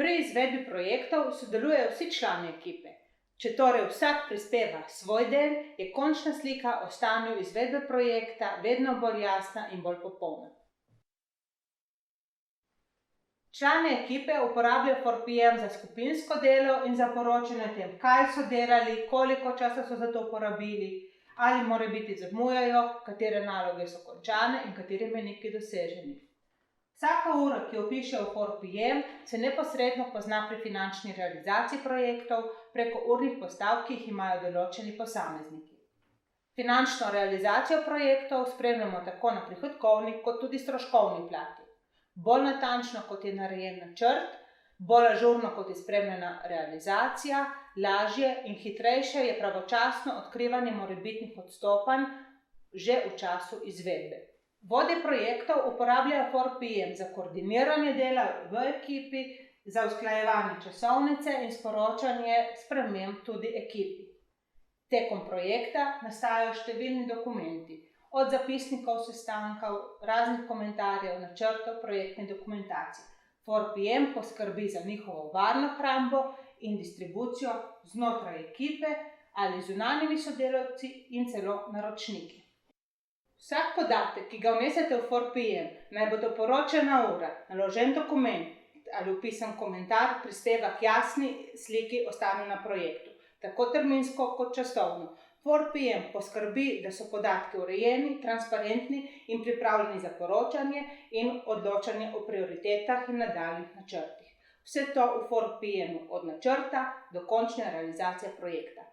Pri izvedbi projektov sodelujejo vsi člani ekipe. Če torej vsak prispeva svoj del, je končna slika o stanju izvedbe projekta vedno bolj jasna in bolj popolna. Člani ekipe uporabljajo 4PM za skupinsko delo in za poročanje o tem, kaj so delali, koliko časa so za to porabili, ali morebiti zamujajo, katere naloge so končane in kateri mejniki doseženi. Vsaka ura, ki jo vpišejo v 4PM, se neposredno pozna pri finančni realizaciji projektov preko urnih postavk, ki jih imajo določeni posamezniki. Finančno realizacijo projektov spremljamo tako na prihodkovni kot tudi stroškovni plati. Bolj natančno, kot je narejen načrt, bolj ažurno, kot je spremljena realizacija, lažje in hitrejše je pravočasno odkrivanje morebitnih odstopanj že v času izvedbe. Vodje projektov uporabljajo 4PM za koordiniranje dela v ekipi, za usklajevanje časovnice in sporočanje sprememb tudi ekipi. Tekom projekta nastajajo številni dokumenti, od zapisnikov sestankov, raznih komentarjev, načrtov, projektne dokumentacije. 4PM poskrbi za njihovo varno hrambo in distribucijo znotraj ekipe ali zunanjimi sodelavci in celo naročniki. Vsak podatek, ki ga vnesete v 4PM, naj bo to poročena ura, naložen dokument ali vpisan komentar, prispeva k jasni sliki o stanju na projektu, tako terminsko kot časovno. 4PM poskrbi, da so podatki urejeni, transparentni in pripravljeni za poročanje in odločanje o prioritetah in nadaljnjih načrtih. Vse to v 4PM od načrta do končne realizacije projekta.